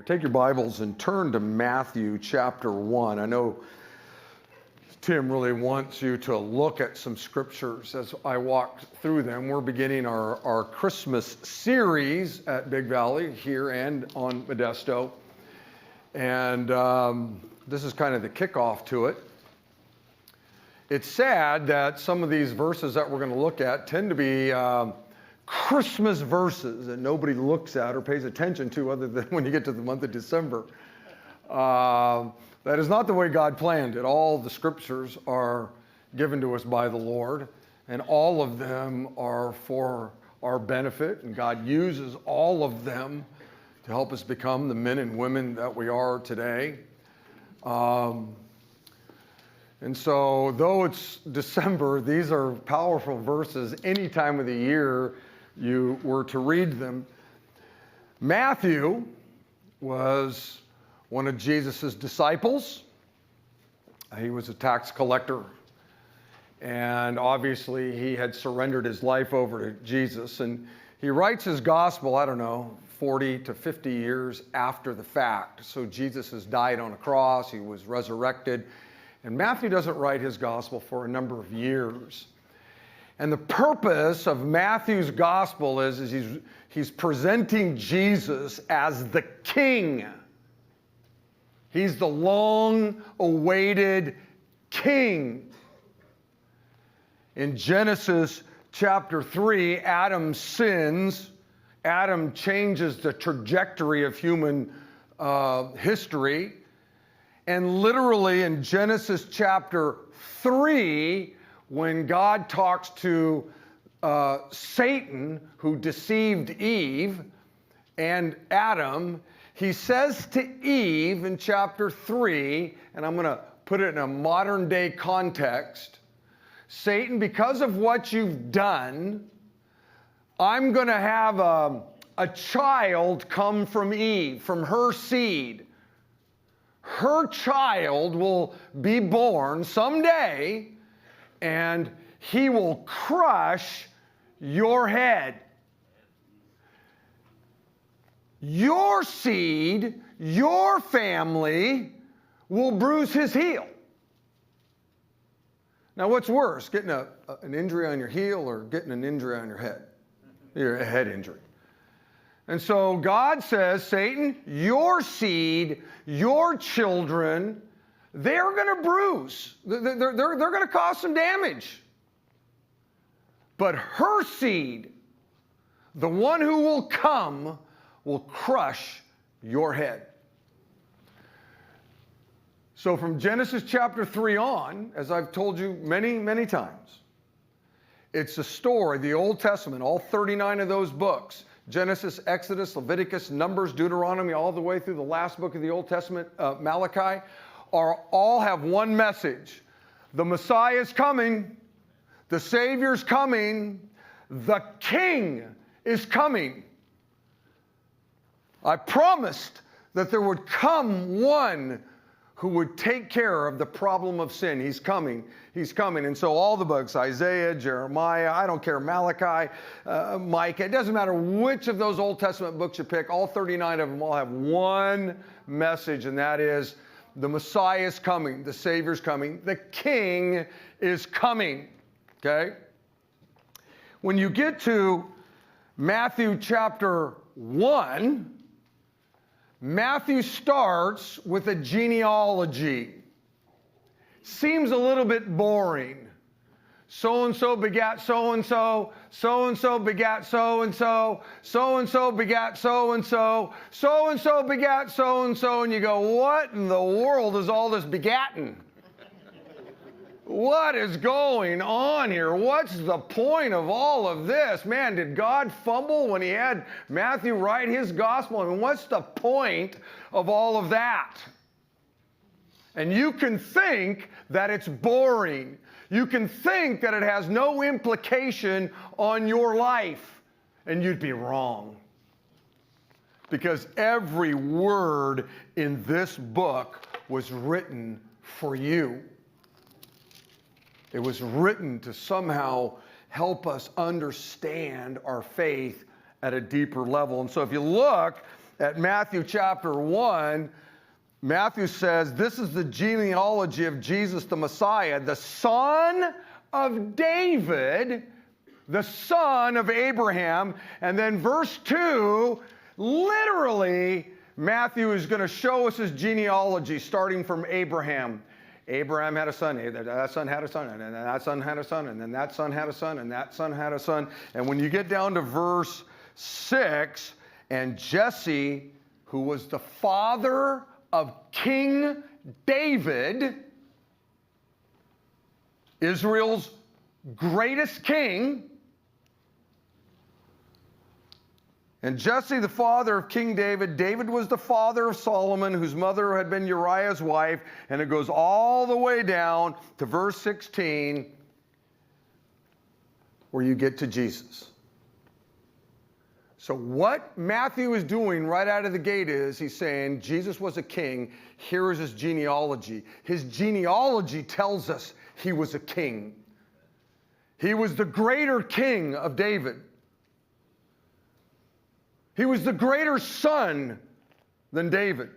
Take your Bibles and turn to Matthew chapter 1. I know Tim really wants you to look at some scriptures as I walk through them. We're beginning our Christmas series at Big Valley here and on Modesto. And this is kind of the kickoff to it. It's sad that some of these verses that we're going to look at tend to be Christmas verses that nobody looks at or pays attention to other than when you get to the month of December. That is not the way God planned it. All the scriptures are given to us by the Lord, and all of them are for our benefit, and God uses all of them to help us become the men and women that we are today. And so, though it's December, these are powerful verses any time of the year you were to read them. Matthew was one of Jesus' disciples. He was a tax collector. And obviously, he had surrendered his life over to Jesus. And he writes his gospel, 40 to 50 years after the fact. So Jesus has died on a cross. He was resurrected. And Matthew doesn't write his gospel for a number of years. And the purpose of Matthew's gospel is he's presenting Jesus as the king. He's the long-awaited king. In Genesis chapter 3, Adam sins. Adam changes the trajectory of human history. And literally in Genesis chapter 3, when God talks to Satan, who deceived Eve and Adam, he says to Eve in chapter 3, and I'm going to put it in a modern day context, Satan, because of what you've done, I'm going to have a child come from Eve, from her seed. Her child will be born someday, and he will crush your head. Your seed, your family, will bruise his heel. Now, what's worse, getting an injury on your heel or getting an injury on your head? Your head injury. And so God says, Satan, your seed, your children, they're going to bruise. They're going to cause some damage. But her seed, the one who will come, will crush your head. So from Genesis chapter 3 on, as I've told you many, many times, it's a story, the Old Testament, all 39 of those books, Genesis, Exodus, Leviticus, Numbers, Deuteronomy, all the way through the last book of the Old Testament, Malachi, all have one message. The Messiah is coming. The Savior's coming. The King is coming. I promised that there would come one who would take care of the problem of sin. He's coming. He's coming. And so all the books, Isaiah, Jeremiah, I don't care, Malachi, Micah, it doesn't matter which of those Old Testament books you pick, all 39 of them all have one message, and that is the Messiah is coming, the Savior's coming, the King is coming. Okay? When you get to Matthew chapter 1, Matthew starts with a genealogy. Seems a little bit boring. So-and-so begat so-and-so, so-and-so begat so-and-so, so-and-so begat so-and-so, so-and-so begat so-and-so, and you go, what in the world is all this begatting? What is going on here? What's the point of all of this? Man, did God fumble when he had Matthew write his gospel? I mean, what's the point of all of that? And you can think that it's boring. You can think that it has no implication on your life, and you'd be wrong. Because every word in this book was written for you. It was written to somehow help us understand our faith at a deeper level. And so if you look at Matthew chapter 1, Matthew says, this is the genealogy of Jesus the Messiah, the son of David, the son of Abraham. And then verse 2, literally, Matthew is going to show us his genealogy starting from Abraham. Abraham had a son, that son had a son, and then that son had a son, and then that son had a son, and that son had a son. And when you get down to verse 6, and Jesse, who was the father of King David, Israel's greatest king, and Jesse, the father of King David, David was the father of Solomon, whose mother had been Uriah's wife, and it goes all the way down to verse 16, where you get to Jesus. So what Matthew is doing right out of the gate is he's saying Jesus was a king. Here is his genealogy. His genealogy tells us he was a king. He was the greater king of David. He was the greater son than David.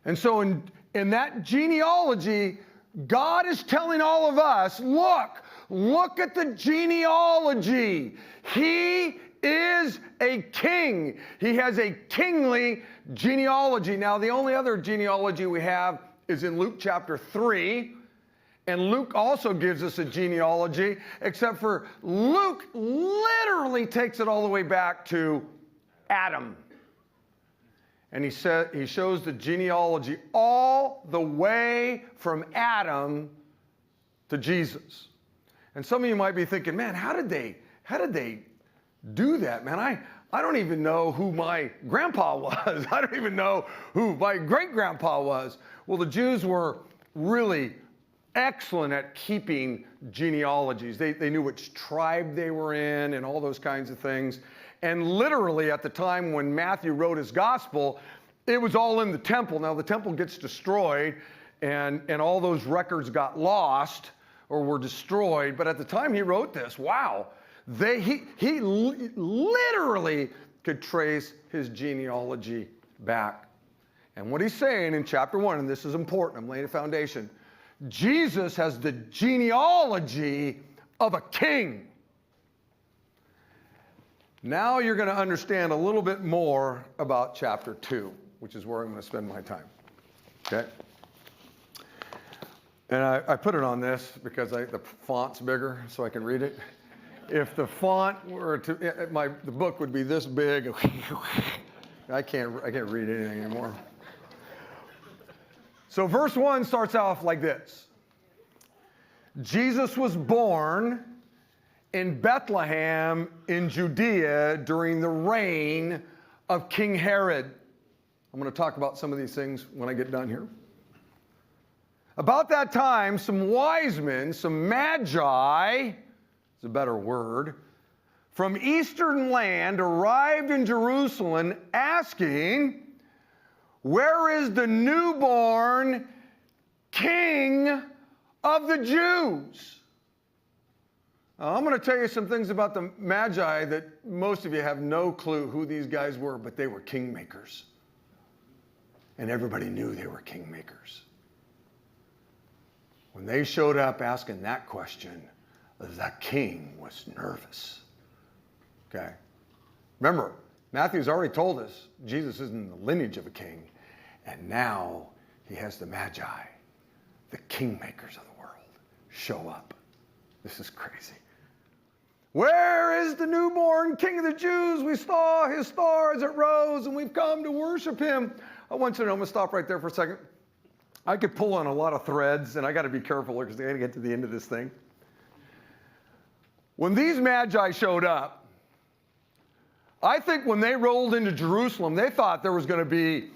And so in that genealogy, God is telling all of us, look at the genealogy. He is a king. He has a kingly genealogy. Now, the only other genealogy we have is in Luke chapter 3. And Luke also gives us a genealogy, except for Luke literally takes it all the way back to Adam. And he shows the genealogy all the way from Adam to Jesus. And some of you might be thinking, man, how did they do that, man? I don't even know who my grandpa was. I don't even know who my great-grandpa was. Well, the Jews were really excellent at keeping genealogies. They knew which tribe they were in and all those kinds of things. And literally at the time when Matthew wrote his gospel, it was all in the temple. Now the temple gets destroyed and all those records got lost or were destroyed. But at the time he wrote this, wow, he literally could trace his genealogy back. And what he's saying in chapter 1, and this is important, I'm laying a foundation, Jesus has the genealogy of a king. Now you're going to understand a little bit more about chapter 2, which is where I'm going to spend my time. Okay? And I put it on this because the font's bigger so I can read it. If the font were to, the book would be this big. I can't read anything anymore. So verse 1 starts off like this. Jesus was born in Bethlehem in Judea during the reign of King Herod. I'm going to talk about some of these things when I get done here. About that time, some wise men, some magi, it's a better word, from eastern land arrived in Jerusalem asking, where is the newborn King of the Jews? Now, I'm going to tell you some things about the Magi that most of you have no clue who these guys were, but they were kingmakers. And everybody knew they were kingmakers. When they showed up asking that question, the king was nervous. Okay? Remember, Matthew's already told us Jesus is in the lineage of a king. And now he has the Magi, the kingmakers of the world, show up. This is crazy. Where is the newborn King of the Jews? We saw his star as it rose, and we've come to worship him. I want you to know, I'm going to stop right there for a second. I could pull on a lot of threads, and I got to be careful because I got to get to the end of this thing. When these Magi showed up, I think when they rolled into Jerusalem, they thought there was going to be,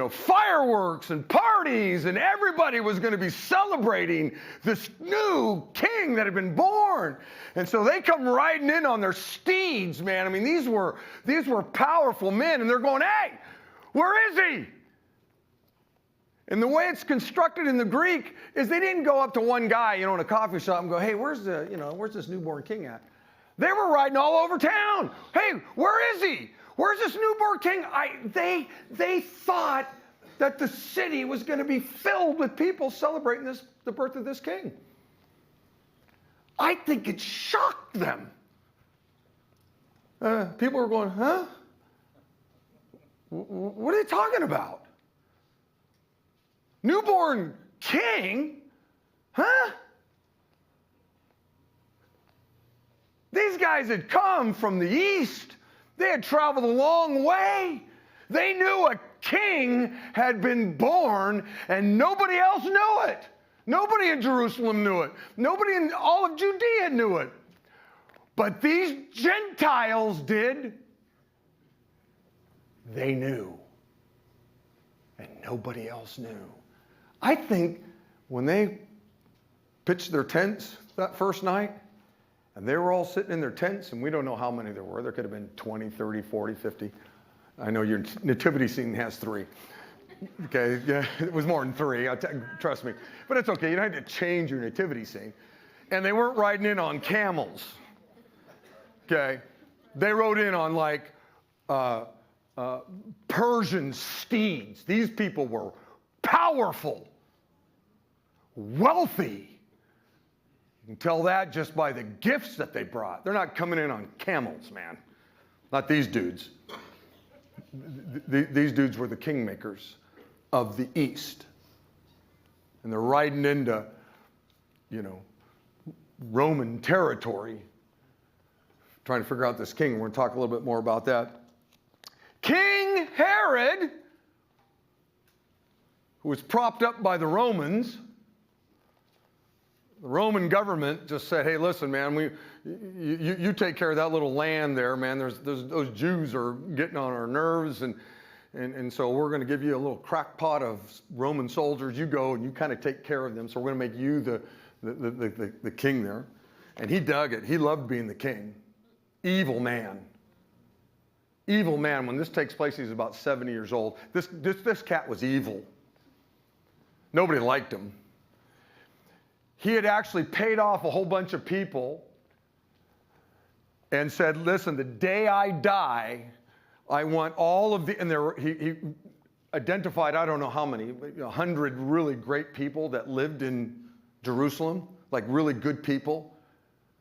fireworks and parties, and everybody was going to be celebrating this new king that had been born. And so they come riding in on their steeds, man. I mean, these were powerful men, and they're going, hey, where is he? And the way it's constructed in the Greek is they didn't go up to one guy, in a coffee shop and go, hey, where's this newborn king at? They were riding all over town. Hey, where is he? Where's this newborn king? They thought that the city was going to be filled with people celebrating the birth of this king. I think it shocked them. People were going, huh? What are they talking about? Newborn king? Huh? These guys had come from the east. They had traveled a long way. They knew a king had been born, and nobody else knew it. Nobody in Jerusalem knew it. Nobody in all of Judea knew it. But these Gentiles did. They knew. And nobody else knew. I think when they pitched their tents that first night, and they were all sitting in their tents, and we don't know how many there were. There could have been 20, 30, 40, 50. I know your nativity scene has 3. Okay, yeah, it was more than 3, trust me. But it's okay, you don't have to change your nativity scene. And they weren't riding in on camels. Okay, they rode in on like Persian steeds. These people were powerful, wealthy. You can tell that just by the gifts that they brought. They're not coming in on camels, man. Not these dudes. These dudes were the kingmakers of the East. And they're riding into, Roman territory, trying to figure out this king. We're going to talk a little bit more about that. King Herod, who was propped up by the Romans. The Roman government just said, hey, listen, man, you take care of that little land there, man. Those Jews are getting on our nerves, and so we're going to give you a little crackpot of Roman soldiers. You go and you kind of take care of them, so we're going to make you the king there. And he dug it. He loved being the king. Evil man. Evil man. When this takes place, he's about 70 years old. This cat was evil. Nobody liked him. He had actually paid off a whole bunch of people and said, listen, the day I die, I want all of the, and he identified, I don't know how many, 100 really great people that lived in Jerusalem, like really good people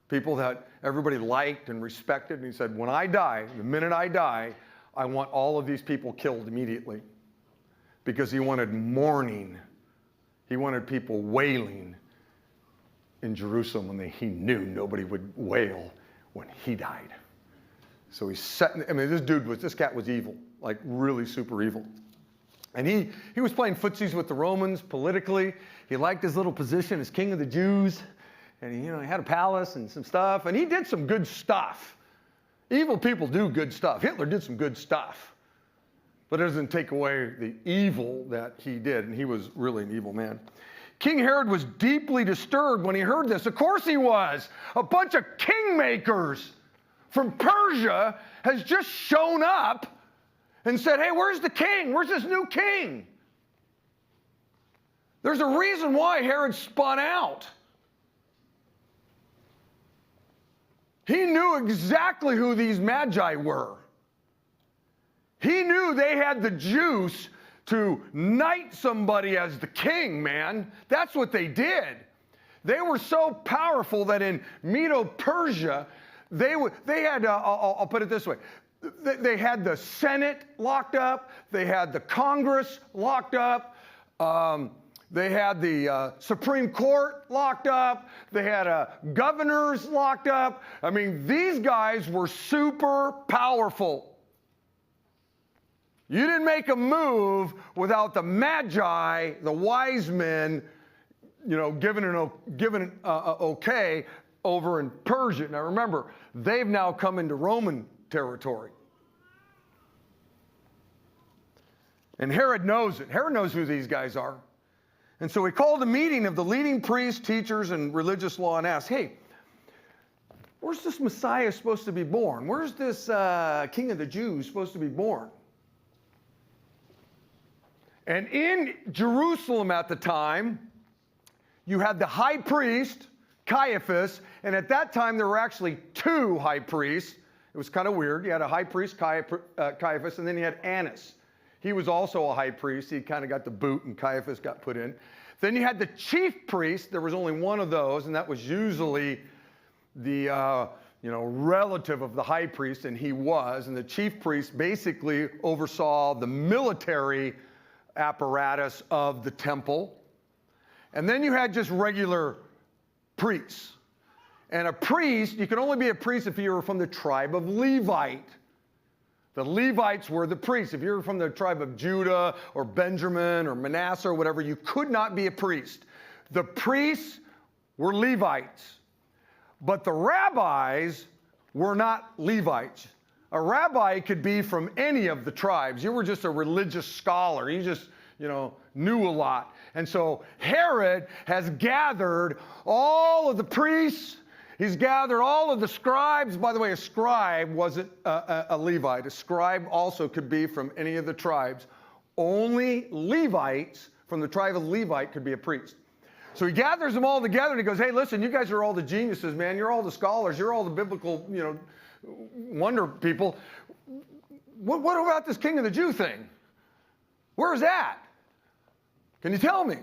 that everybody liked and respected. And he said, when I die, the minute I die, I want all of these people killed immediately, because he wanted mourning. He wanted people wailing in Jerusalem when he knew nobody would wail when he died. So he set, this cat was evil, like really super evil. And he was playing footsies with the Romans politically. He liked his little position as king of the Jews. And he had a palace and some stuff. And he did some good stuff. Evil people do good stuff. Hitler did some good stuff. But it doesn't take away the evil that he did. And he was really an evil man. King Herod was deeply disturbed when he heard this. Of course he was. A bunch of kingmakers from Persia has just shown up and said, hey, where's the king? Where's this new king? There's a reason why Herod spun out. He knew exactly who these magi were. He knew they had the juice to knight somebody as the king, man. That's what they did. They were so powerful that in Medo-Persia, they had, I'll put it this way, they had the Senate locked up, they had the Congress locked up, they had the Supreme Court locked up, they had governors locked up. I mean, these guys were super powerful. You didn't make a move without the magi, the wise men, giving an okay over in Persia. Now remember, they've now come into Roman territory. And Herod knows it. Herod knows who these guys are. And so he called a meeting of the leading priests, teachers, and religious law and asked, hey, where's this Messiah supposed to be born? Where's this King of the Jews supposed to be born? And in Jerusalem at the time, you had the high priest, Caiaphas, and at that time there were actually 2 high priests, It was kind of weird. You had a high priest, Caiaphas, and then you had Annas. He was also a high priest. He kind of got the boot, and Caiaphas got put in. Then you had the chief priest. There was only one of those, and that was usually the relative of the high priest, and he was. And the chief priest basically oversaw the military apparatus of the temple. And then you had just regular priests. And a priest, you could only be a priest if you were from the tribe of Levite. The Levites were the priests. If you were from the tribe of Judah or Benjamin or Manasseh or whatever, you could not be a priest. The priests were Levites. But the rabbis were not Levites. A rabbi could be from any of the tribes. You were just a religious scholar. You just, knew a lot. And so Herod has gathered all of the priests. He's gathered all of the scribes. By the way, a scribe wasn't a Levite. A scribe also could be from any of the tribes. Only Levites from the tribe of Levite could be a priest. So he gathers them all together and he goes, hey, listen, you guys are all the geniuses, man. You're all the scholars. You're all the biblical, wonder people. What about this king of the Jew thing? Where's that? Can you tell me?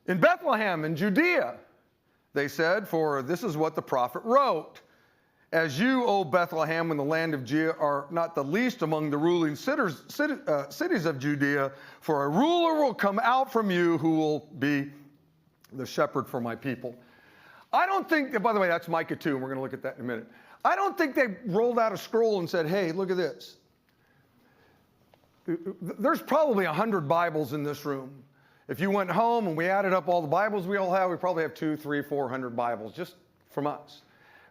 In Bethlehem, in Judea, they said, for this is what the prophet wrote. As you, O Bethlehem, in the land of Judah, are not the least among the ruling cities of Judea, for a ruler will come out from you who will be the shepherd for my people. I don't think, by the way, that's Micah 2, and we're going to look at that in a minute. I don't think they rolled out a scroll and said, hey, look at this. There's probably 100 Bibles in this room. If you went home and we added up all the Bibles we all have, we probably have 200, 300, 400 Bibles just from us.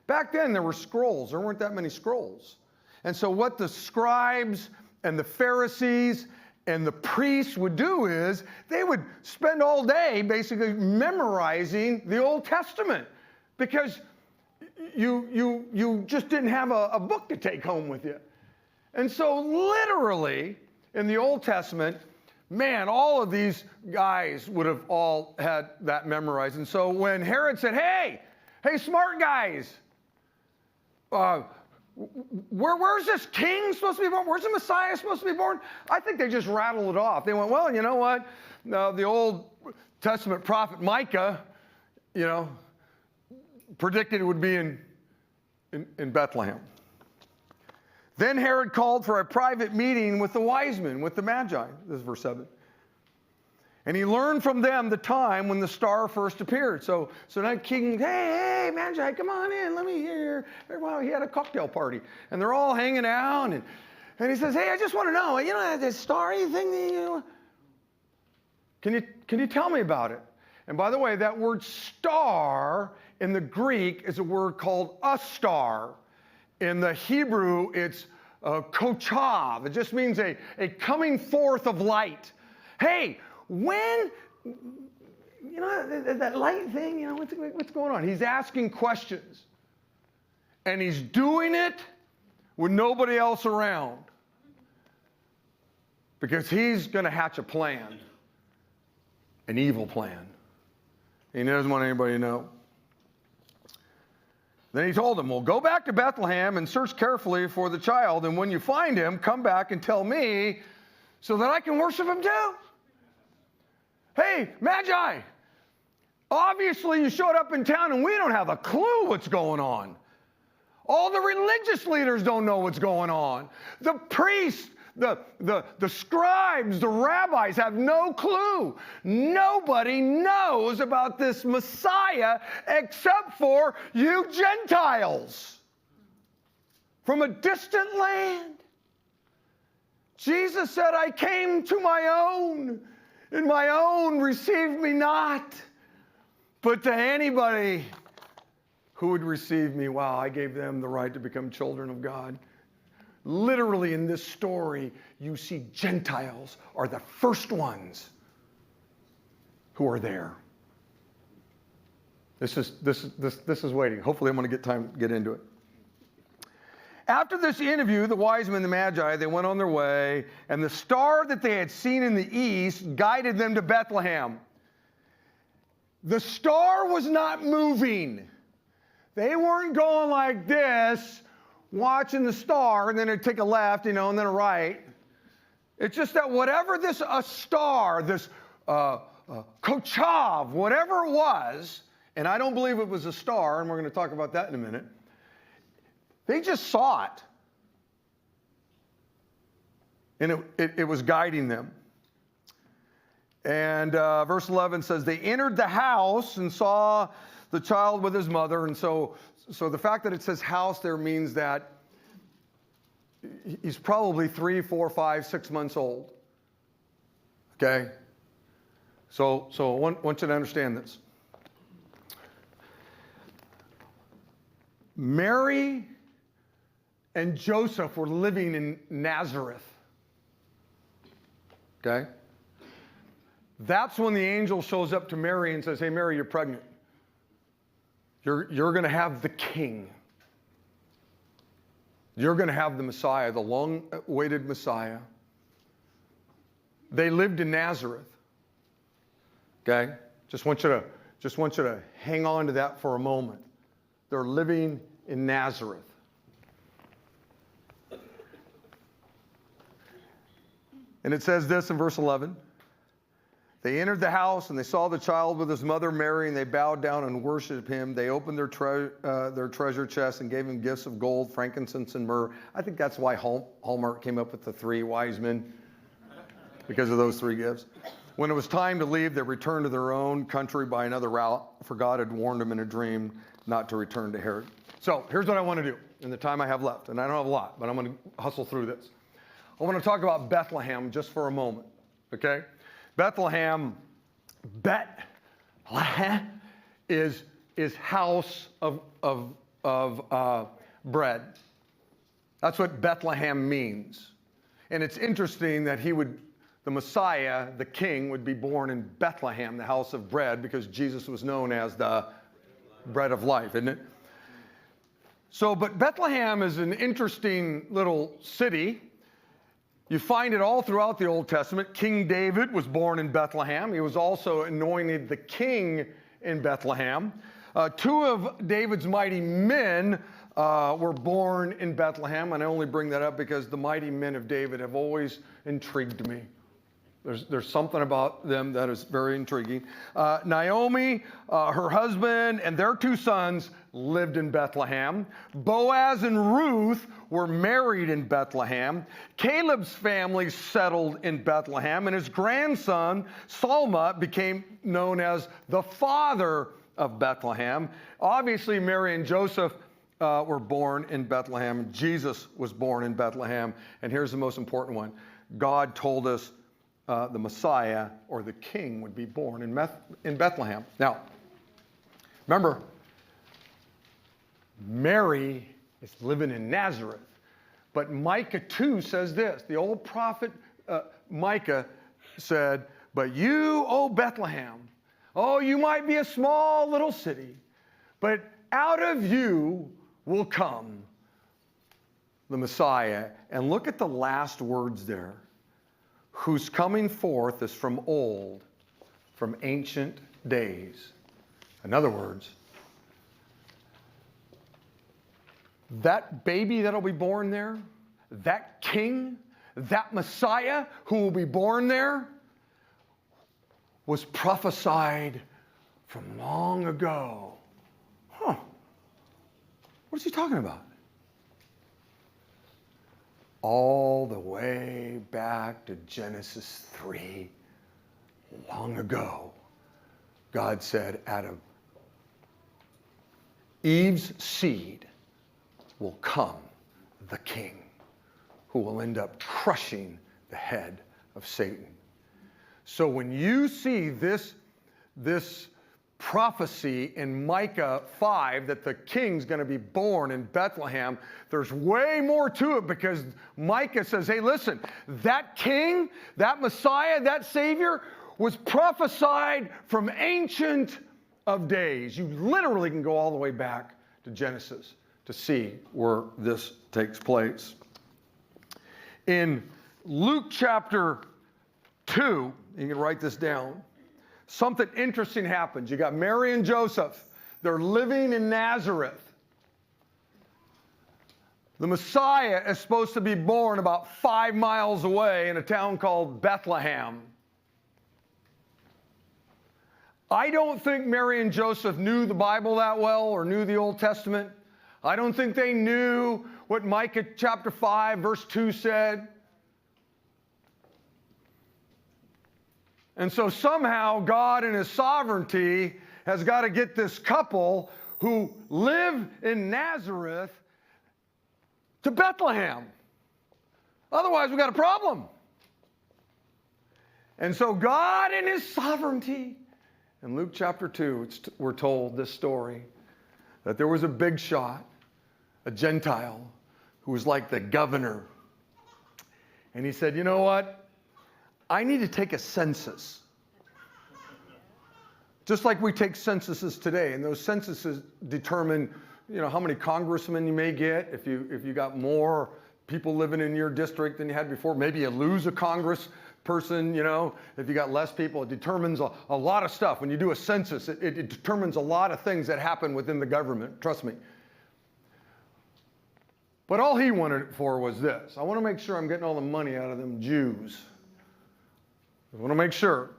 Back then, there were scrolls. There weren't that many scrolls. And so what the scribes and the Pharisees and the priests would do is they would spend all day basically memorizing the Old Testament because you just didn't have a book to take home with you. And so literally, in the Old Testament, man, all of these guys would have all had that memorized. And so when Herod said, hey, smart guys, where's this king supposed to be born? Where's the Messiah supposed to be born? I think they just rattled it off. They went, well, you know what? The Old Testament prophet Micah, predicted it would be in Bethlehem. Then Herod called for a private meeting with the wise men, with the Magi. This is verse 7. And he learned from them the time when the star first appeared. So now king, hey, Magi, come on in, let me hear. Well, he had a cocktail party. And they're all hanging out. And he says, hey, I just want to know, this starry thing, Can you tell me about it? And by the way, that word star in the Greek is a word called a star. In the Hebrew, it's kochav. It just means a coming forth of light. Hey, when, that light thing, what's going on? He's asking questions. And he's doing it with nobody else around. Because he's going to hatch a plan. An evil plan. He doesn't want anybody to know. Then he told them, well, go back to Bethlehem and search carefully for the child. And when you find him, come back and tell me so that I can worship him too. Hey, Magi, obviously you showed up in town and we don't have a clue what's going on. All the religious leaders don't know what's going on. The priests, the scribes, the rabbis have no clue. Nobody knows about this Messiah except for you Gentiles from a distant land. Jesus said, I came to my own, and my own received me not. But to anybody who would receive me, wow, I gave them the right to become children of God. Literally in this story, you see Gentiles are the first ones who are there. This is waiting. Hopefully I'm going to get time to get into it. After this interview, the wise men, the Magi, they went on their way, and the star that they had seen in the east guided them to Bethlehem. The star was not moving. They weren't going like this, watching the star, and then they'd take a left, and then a right. It's just that whatever a star, this Kochav, whatever it was, and I don't believe it was a star, and we're going to talk about that in a minute, they just saw it. And it was guiding them. And verse 11 says, they entered the house and saw the child with his mother. And so the fact that it says house there means that he's probably 3, 4, 5, 6 months old. Okay? So I want you to understand this. Mary and Joseph were living in Nazareth. Okay? That's when the angel shows up to Mary and says, hey, Mary, you're pregnant. You're going to have the king. You're going to have the Messiah, the long-awaited Messiah. They lived in Nazareth. Okay? Just want you to hang on to that for a moment. They're living in Nazareth. And it says this in verse 11. They entered the house and they saw the child with his mother Mary, and they bowed down and worshiped him. They opened their treasure chest and gave him gifts of gold, frankincense, and myrrh. I think that's why Hallmark came up with the 3 wise men, because of those 3 gifts. When it was time to leave, they returned to their own country by another route, for God had warned them in a dream not to return to Herod. So here's what I want to do in the time I have left, and I don't have a lot, but I'm going to hustle through this. I want to talk about Bethlehem just for a moment, okay? Bethlehem is house of bread. That's what Bethlehem means. And it's interesting that the Messiah, the King, would be born in Bethlehem, the house of bread, because Jesus was known as the bread of life, isn't it? But Bethlehem is an interesting little city. You find it all throughout the Old Testament. King David was born in Bethlehem. He was also anointed the king in Bethlehem. 2 of David's mighty men were born in Bethlehem. And I only bring that up because the mighty men of David have always intrigued me. There's something about them that is very intriguing. Naomi, her husband, and their 2 sons lived in Bethlehem. Boaz and Ruth were married in Bethlehem. Caleb's family settled in Bethlehem, and his grandson, Salma, became known as the father of Bethlehem. Obviously, Mary and Joseph were born in Bethlehem. Jesus was born in Bethlehem. And here's the most important one. God told us the Messiah, or the King, would be born in Bethlehem. Now, remember, Mary is living in Nazareth. But Micah 2 says this. The old prophet Micah said, but you, O Bethlehem, you might be a small little city, but out of you will come the Messiah. And look at the last words there. Whose coming forth is from old, from ancient days. In other words, that baby that'll be born there, that king, that Messiah who will be born there, was prophesied from long ago. What is he talking about? All the way back to Genesis 3, long ago, God said, out of Eve's seed will come the king who will end up crushing the head of Satan. So when you see this prophecy in Micah 5 that the king's going to be born in Bethlehem, there's way more to it, because Micah says, hey, listen, that king, that Messiah, that Savior was prophesied from ancient of days. You literally can go all the way back to Genesis to see where this takes place. In Luke chapter 2, you can write this down, something interesting happens. You got Mary and Joseph. They're living in Nazareth. The Messiah is supposed to be born about 5 miles away in a town called Bethlehem. I don't think Mary and Joseph knew the Bible that well or knew the Old Testament. I don't think they knew what Micah chapter 5 verse 2 said. And so somehow God in his sovereignty has got to get this couple who live in Nazareth to Bethlehem. Otherwise, we've got a problem. And so God in his sovereignty, in Luke chapter 2, we're told this story, that there was a big shot, a Gentile, who was like the governor. And he said, you know what? I need to take a census. Just like we take censuses today, and those censuses determine, how many congressmen you may get. If you got more people living in your district than you had before, maybe you lose a congress person, if you got less people. It determines a lot of stuff. When you do a census, it determines a lot of things that happen within the government, trust me. But all he wanted it for was this. I want to make sure I'm getting all the money out of them Jews. I want to make sure.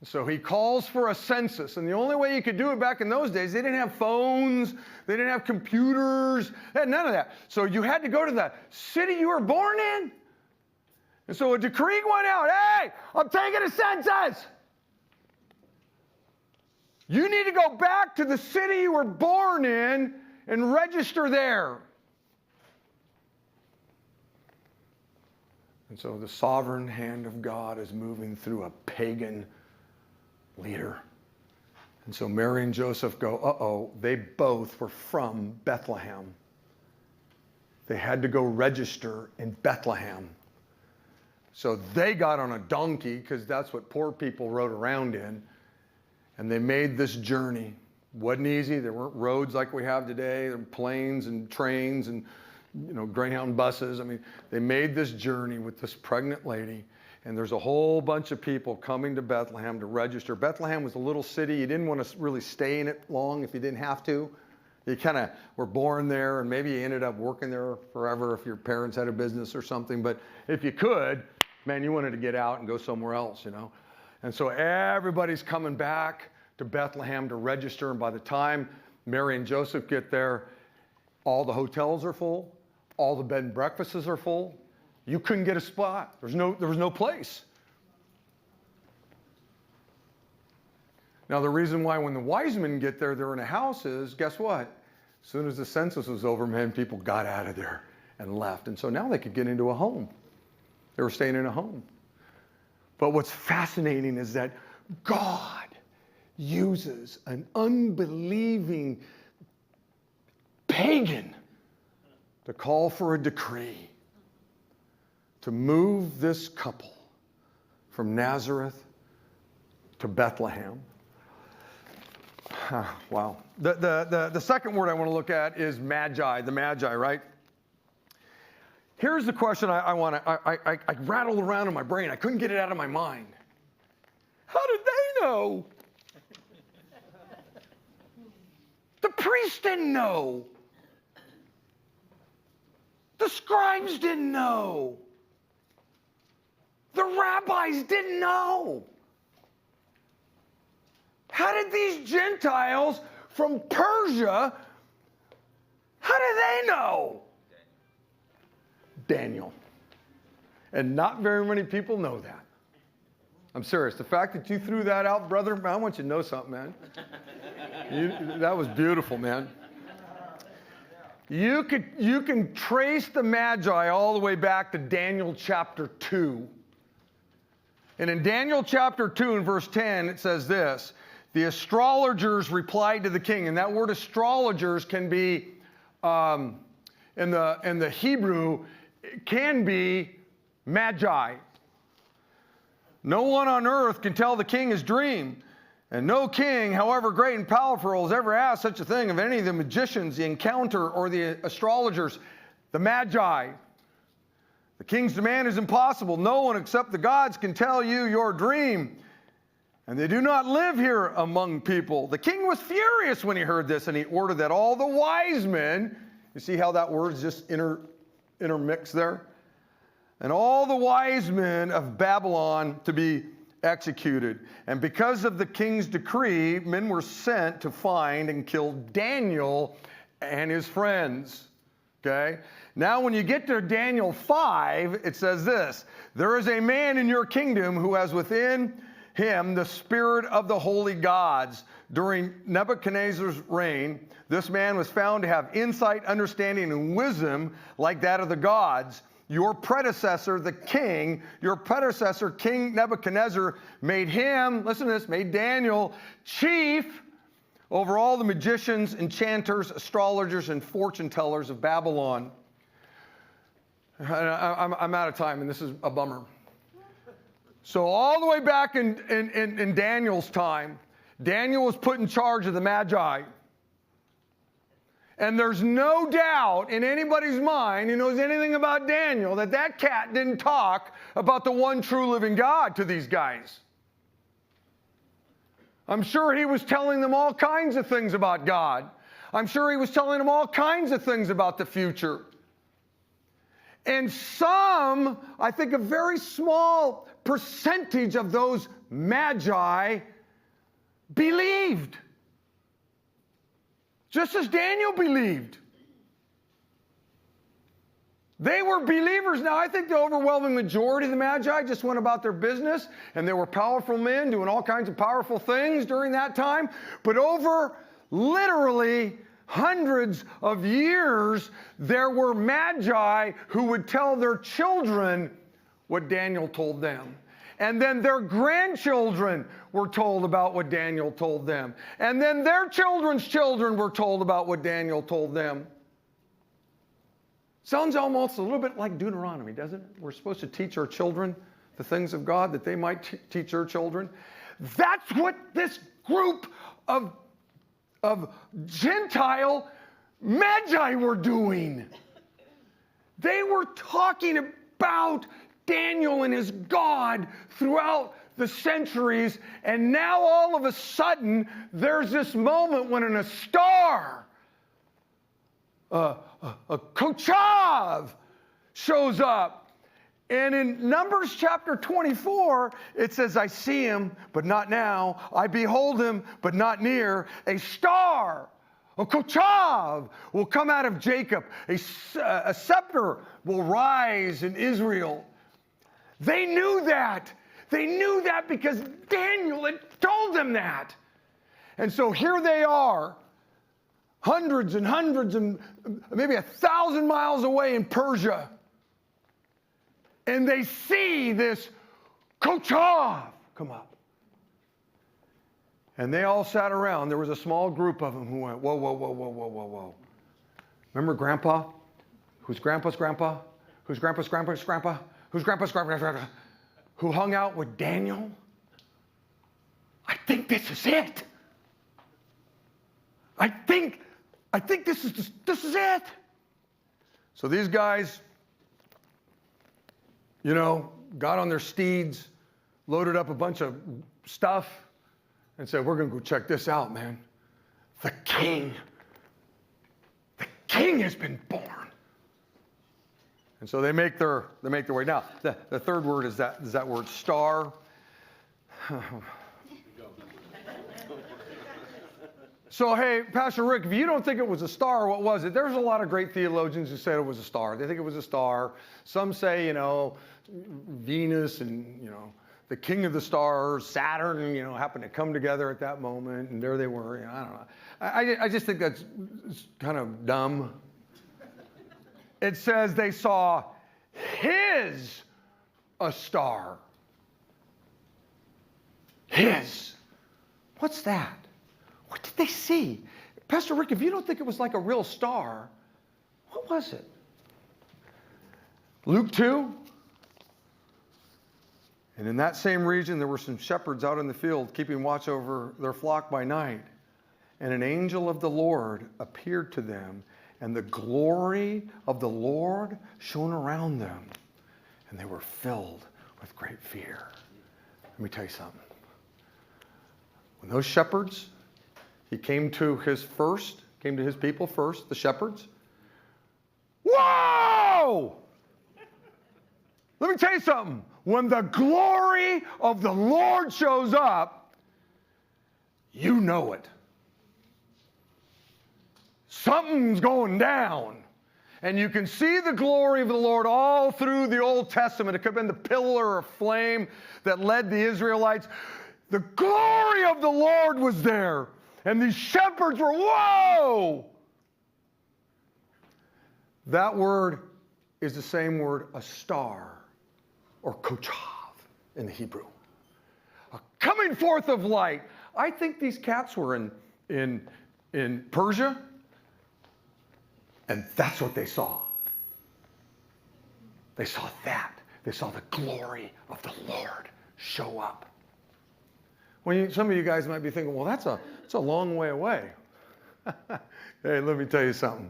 So he calls for a census, and the only way you could do it back in those days, they didn't have phones, they didn't have computers, they had none of that. So you had to go to the city you were born in. And so a decree went out, hey, I'm taking a census. You need to go back to the city you were born in and register there. And so the sovereign hand of God is moving through a pagan leader. And so Mary and Joseph go, uh-oh, they both were from Bethlehem. They had to go register in Bethlehem. So they got on a donkey, because that's what poor people rode around in, and they made this journey. Wasn't easy. There weren't roads like we have today. There were planes and trains and Greyhound buses. I mean, they made this journey with this pregnant lady, and there's a whole bunch of people coming to Bethlehem to register. Bethlehem was a little city. You didn't want to really stay in it long if you didn't have to. You kind of were born there, and maybe you ended up working there forever if your parents had a business or something. But if you could, man, you wanted to get out and go somewhere else, And so everybody's coming back to Bethlehem to register, and by the time Mary and Joseph get there, all the hotels are full. All the bed and breakfasts are full. You couldn't get a spot. There was no place. Now, the reason why when the wise men get there, they're in a house is, guess what? As soon as the census was over, man, people got out of there and left. And so now they could get into a home. They were staying in a home. But what's fascinating is that God uses an unbelieving pagan to call for a decree to move this couple from Nazareth to Bethlehem. Wow. The second word I want to look at is magi, the magi, right? Here's the question I rattled around in my brain. I couldn't get it out of my mind. How did they know? The priest didn't know. The scribes didn't know. The rabbis didn't know. How did these Gentiles from Persia, how did they know? Daniel. And not very many people know that. I'm serious. The fact that you threw that out, brother, I want you to know something, man. That was beautiful, man. You can trace the Magi all the way back to Daniel chapter 2. And in Daniel chapter 2 and verse 10, it says this: the astrologers replied to the king. And that word astrologers can be, in the Hebrew, it can be magi. No one on earth can tell the king his dream. And no king, however great and powerful, has ever asked such a thing of any of the magicians, the encounter, or the astrologers, the magi. The king's demand is impossible. No one except the gods can tell you your dream. And they do not live here among people. The king was furious when he heard this, and he ordered that all the wise men, You see how that word's just intermixed there? And all the wise men of Babylon to be executed. And because of the king's decree, men were sent to find and kill Daniel and his friends. Okay? Now, when you get to Daniel 5, it says this: there is a man in your kingdom who has within him the spirit of the holy gods. During Nebuchadnezzar's reign, this man was found to have insight, understanding, and wisdom like that of the gods. Your predecessor, King Nebuchadnezzar, made him, listen to this, made Daniel chief over all the magicians, enchanters, astrologers, and fortune tellers of Babylon. I'm out of time, and this is a bummer. So all the way back in Daniel's time, Daniel was put in charge of the Magi. And there's no doubt in anybody's mind who knows anything about Daniel that cat didn't talk about the one true living God to these guys. I'm sure he was telling them all kinds of things about God. I'm sure he was telling them all kinds of things about the future. And some, I think a very small percentage of those magi believed. Just as Daniel believed. They were believers. Now, I think the overwhelming majority of the Magi just went about their business, and they were powerful men doing all kinds of powerful things during that time. But over literally hundreds of years, there were Magi who would tell their children what Daniel told them. And then their grandchildren were told about what Daniel told them. And then their children's children were told about what Daniel told them. Sounds almost a little bit like Deuteronomy, doesn't it? We're supposed to teach our children the things of God that they might teach their children. That's what this group of Gentile Magi were doing. They were talking about Daniel and his God throughout the centuries, and now all of a sudden there's this moment when a star, a Kochav, shows up. And in Numbers chapter 24, it says, I see him, but not now. I behold him, but not near. A star, a Kochav, will come out of Jacob. A scepter will rise in Israel. They knew that. They knew that because Daniel had told them that. And so here they are, hundreds and hundreds and maybe 1,000 miles away in Persia. And they see this Kochav come up. And they all sat around. There was a small group of them who went, whoa, whoa, whoa, whoa, whoa, whoa, whoa. Remember Grandpa? Who's Grandpa's grandpa? Who's Grandpa's grandpa's grandpa? Who's Grandpa's grandpa? Who hung out with Daniel? I think this is it. I think this is it. So these guys, got on their steeds, loaded up a bunch of stuff, and said, we're going to go check this out, man. The king has been born. And so they make their way. Now, the third word is that word star. So, hey, Pastor Rick, if you don't think it was a star, what was it? There's a lot of great theologians who said it was a star. They think it was a star. Some say, Venus and, the king of the stars, Saturn, happened to come together at that moment, and there they were. I don't know. I just think that's kind of dumb. It says they saw a star. What's that? What did they see? Pastor Rick, if you don't think it was like a real star, what was it? Luke 2. And in that same region, there were some shepherds out in the field keeping watch over their flock by night. And an angel of the Lord appeared to them, and the glory of the Lord shone around them, and they were filled with great fear. Let me tell you something. When those shepherds, he came to his people first, the shepherds. whoa! Let me tell you something. When the glory of the Lord shows up, you know it. Something's going down. And you can see the glory of the Lord all through the Old Testament. It could have been the pillar of flame that led the Israelites. The glory of the Lord was there. And these shepherds were, whoa! That word is the same word, a star, or kochav in the Hebrew. A coming forth of light. I think these cats were in Persia. And that's what they saw. They saw that. They saw the glory of the Lord show up. Some of you guys might be thinking, well, that's a long way away. Hey, let me tell you something.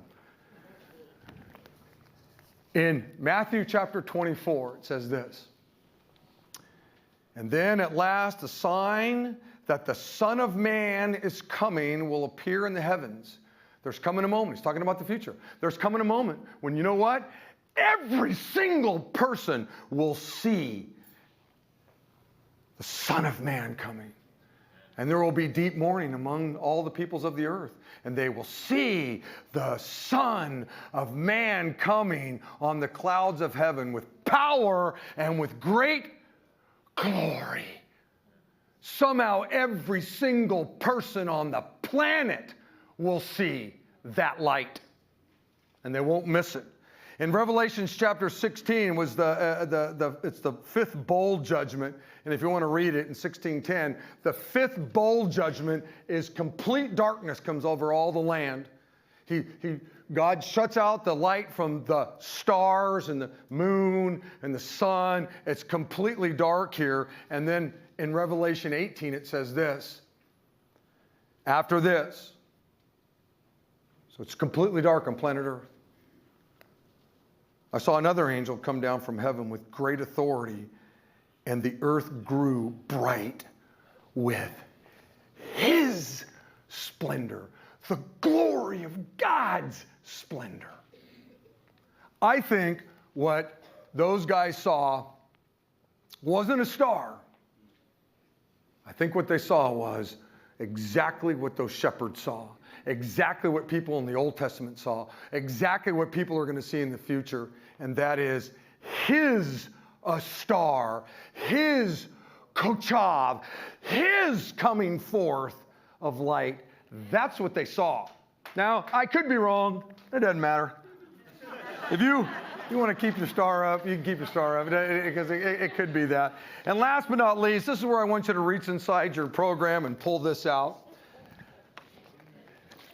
In Matthew chapter 24, it says this. And then at last a sign that the Son of Man is coming will appear in the heavens. There's coming a moment. He's talking about the future. There's coming a moment when, you know what? Every single person will see the Son of Man coming. And there will be deep mourning among all the peoples of the earth. And they will see the Son of Man coming on the clouds of heaven with power and with great glory. Somehow every single person on the planet will see that light, and they won't miss it. In Revelation chapter 16 was it's the fifth bowl judgment, and if you want to read it in 16:10, the fifth bowl judgment is complete darkness comes over all the land. God shuts out the light from the stars and the moon and the sun. It's completely dark here, and then in Revelation 18 it says this. After this, so it's completely dark on planet Earth. I saw another angel come down from heaven with great authority, and the earth grew bright with his splendor, the glory of God's splendor. I think what those guys saw wasn't a star. I think what they saw was exactly what those shepherds saw. Exactly what people in the Old Testament saw, exactly what people are going to see in the future, and that is his star, his kochav, his coming forth of light. That's what they saw. Now, I could be wrong. It doesn't matter. If you want to keep your star up, you can keep your star up, because it could be that. And last but not least, this is where I want you to reach inside your program and pull this out.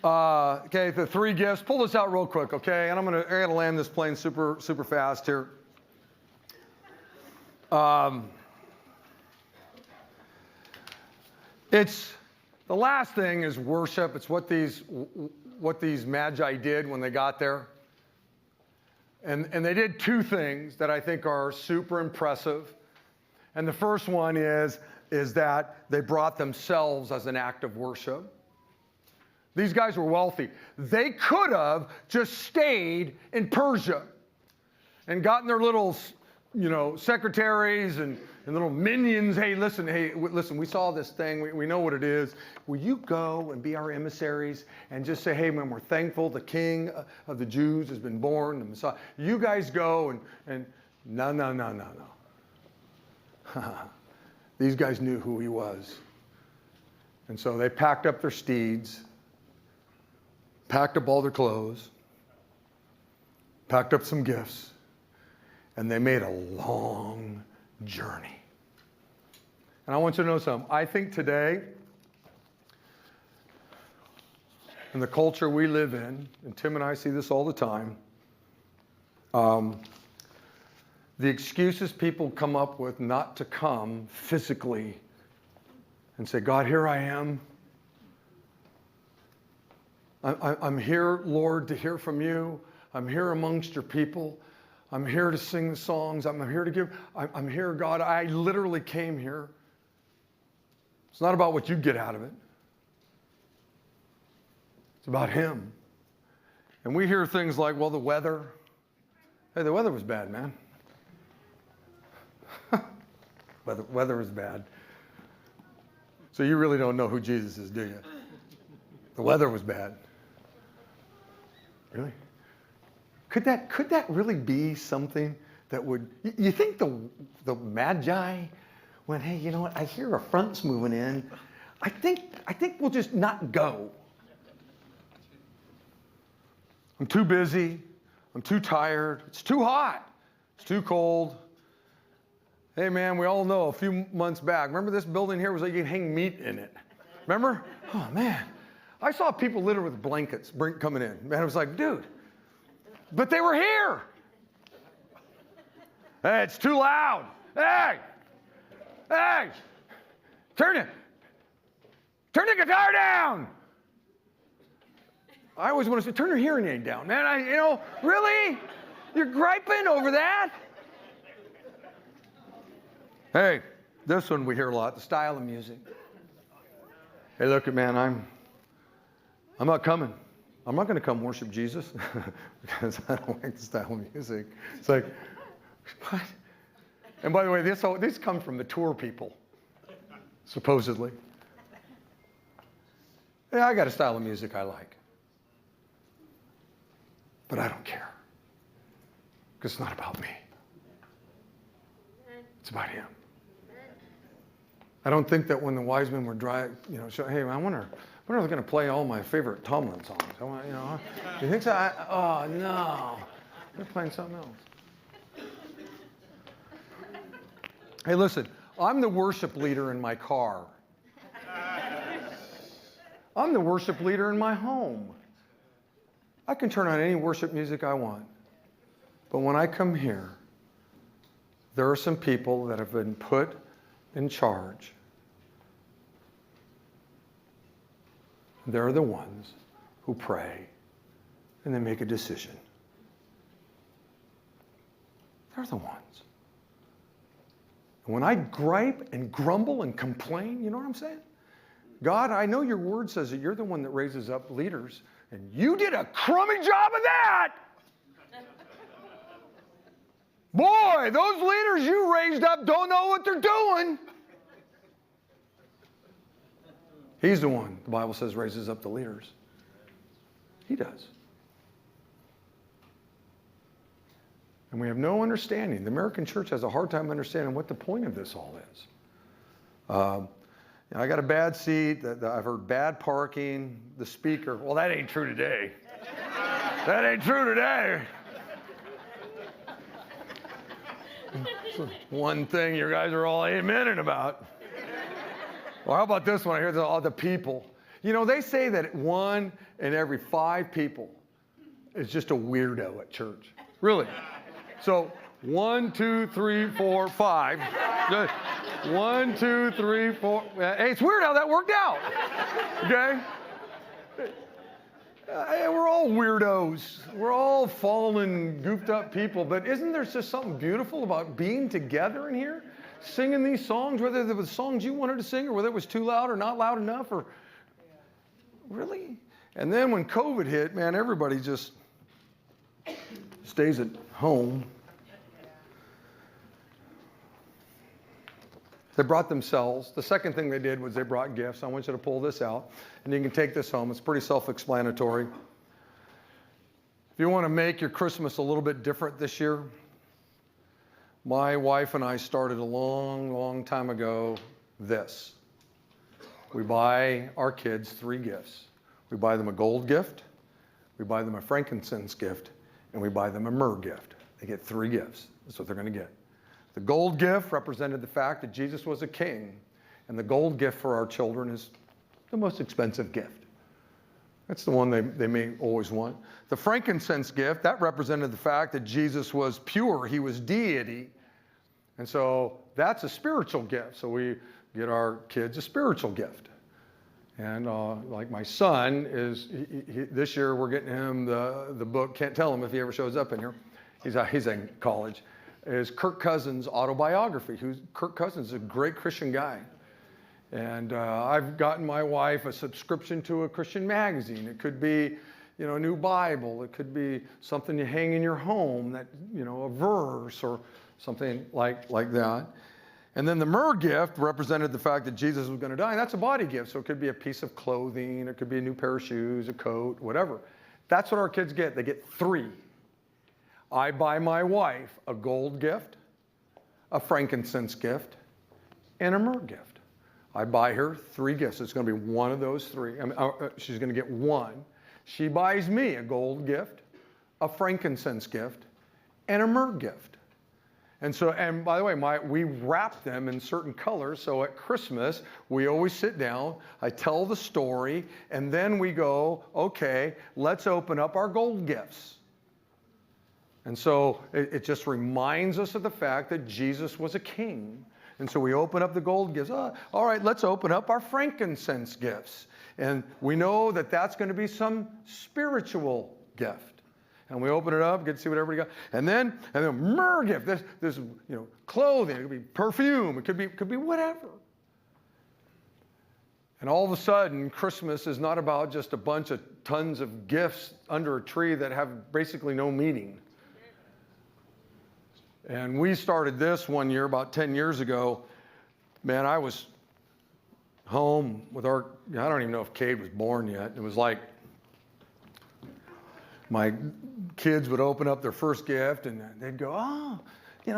Okay, the three gifts. Pull this out real quick, okay? And I gotta land this plane super fast here. It's the last thing is worship. It's what these magi did when they got there. And they did two things that I think are super impressive. And the first one is that they brought themselves as an act of worship. These guys were wealthy. They could have just stayed in Persia and gotten their little, secretaries and little minions. Hey, listen, we saw this thing. We know what it is. Will you go and be our emissaries and just say, hey, man, we're thankful the King of the Jews has been born, the Messiah. You guys go and no. These guys knew who he was. And so they packed up their steeds, packed up all their clothes, packed up some gifts, and they made a long journey. And I want you to know something. I think today, in the culture we live in, and Tim and I see this all the time, the excuses people come up with not to come physically and say, God, here I am. I'm here, Lord, to hear from you. I'm here amongst your people. I'm here to sing the songs. I'm here to give. I'm here, God. I literally came here. It's not about what you get out of it. It's about him. And we hear things like, well, the weather. Hey, the weather was bad, man. Weather was bad. So you really don't know who Jesus is, do you? The weather was bad. Really? Could that really be something that would, you think the Magi went, hey, you know what, I hear a front's moving in. I think we'll just not go. I'm too busy. I'm too tired. It's too hot. It's too cold. Hey, man, we all know a few months back, remember this building here was like you could hang meat in it. Remember? Oh, man. I saw people littered with blankets coming in. Man, it was like, dude, but they were here. Hey, it's too loud. Hey, turn the guitar down. I always want to say, turn your hearing aid down, man. Really? You're griping over that? Hey, this one we hear a lot, the style of music. Hey, look, man, I'm not coming. I'm not going to come worship Jesus because I don't like the style of music. It's like, what? And by the way, this comes from the tour people, supposedly. Yeah, I got a style of music I like. But I don't care. Because it's not about me. It's about him. I don't think that when the wise men were hey, I wonder if they're going to play all my favorite Tomlin songs. You think so? Oh, no. They're playing something else. Hey, listen, I'm the worship leader in my car. I'm the worship leader in my home. I can turn on any worship music I want. But when I come here, there are some people that have been put in charge. They're the ones who pray and they make a decision. They're the ones. And when I gripe and grumble and complain, you know what I'm saying? God, I know your word says that you're the one that raises up leaders, and you did a crummy job of that. Boy, those leaders you raised up don't know what they're doing. He's the one, the Bible says, raises up the leaders. He does. And we have no understanding. The American church has a hard time understanding what the point of this all is. I got a bad seat. I've heard bad parking. The speaker. Well, that ain't true today. That ain't true today. One thing you guys are all amening about. Well, how about this one? I hear all the people. They say that 1 in every 5 people is just a weirdo at church. Really. So 1, 2, 3, 4, 5. 1, 2, 3, 4. Hey, it's weird how that worked out. Okay? We're all weirdos. We're all fallen, goofed up people. But isn't there just something beautiful about being together in here? Singing these songs, whether there was songs you wanted to sing or whether it was too loud or not loud enough or... Really? And then when COVID hit, man, everybody just stays at home. They brought themselves. The second thing they did was they brought gifts. I want you to pull this out, and you can take this home. It's pretty self-explanatory. If you want to make your Christmas a little bit different this year, my wife and I started a long, long time ago this. We buy our kids 3 gifts. We buy them a gold gift, we buy them a frankincense gift, and we buy them a myrrh gift. They get 3 gifts. That's what they're going to get. The gold gift represented the fact that Jesus was a king, and the gold gift for our children is the most expensive gift. That's the one they may always want. The frankincense gift, that represented the fact that Jesus was pure. He was deity. And so that's a spiritual gift. So we get our kids a spiritual gift. And like my son is, this year we're getting him the book, can't tell him if he ever shows up in here. He's in college. Is Kirk Cousins' autobiography. Kirk Cousins is a great Christian guy. And I've gotten my wife a subscription to a Christian magazine. It could be, a new Bible. It could be something you hang in your home, that, a verse or something like that. And then the myrrh gift represented the fact that Jesus was going to die. And that's a body gift. So it could be a piece of clothing. It could be a new pair of shoes, a coat, whatever. That's what our kids get. They get 3. I buy my wife a gold gift, a frankincense gift, and a myrrh gift. I buy her 3 gifts. It's going to be one of those 3. She's going to get one. She buys me a gold gift, a frankincense gift, and a myrrh gift. And by the way, we wrap them in certain colors. So at Christmas, we always sit down, I tell the story, and then we go, okay, let's open up our gold gifts. And so it just reminds us of the fact that Jesus was a king. And so we open up the gold gifts. All right, let's open up our frankincense gifts. And we know that that's going to be some spiritual gift. And we open it up, get to see what everybody got. And then myrrh gift. This clothing. It could be perfume. It could be whatever. And all of a sudden, Christmas is not about just a bunch of tons of gifts under a tree that have basically no meaning. And we started this one year, about 10 years ago. Man, I was home with I don't even know if Cade was born yet. It was like my kids would open up their first gift and they'd go, oh,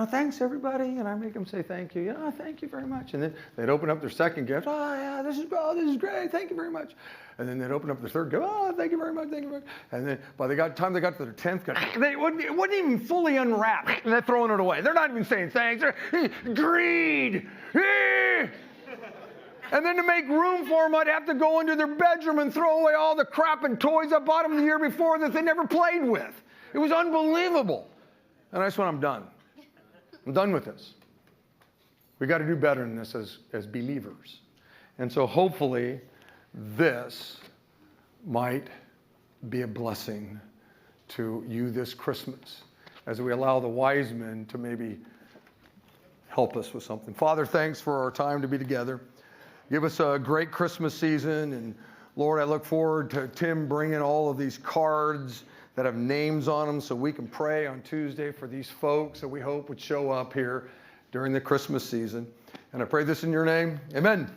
thanks everybody. And I make them say thank you. Thank you very much. And then they'd open up their second gift. Oh, yeah, this is great. Thank you very much. And then they'd open up their third gift. Oh, thank you very much. Thank you very much. And then by the time they got to their 10th gift, it wouldn't even fully unwrap. And they're throwing it away. They're not even saying thanks. Greed. And then to make room for them, I'd have to go into their bedroom and throw away all the crap and toys I bought them the year before that they never played with. It was unbelievable. And I just went, I'm done. I'm done with this. We got to do better than this as believers. And so hopefully this might be a blessing to you this Christmas as we allow the wise men to maybe help us with something. Father, thanks for our time to be together. Give us a great Christmas season. And Lord, I look forward to Tim bringing all of these cards that have names on them so we can pray on Tuesday for these folks that we hope would show up here during the Christmas season. And I pray this in your name. Amen.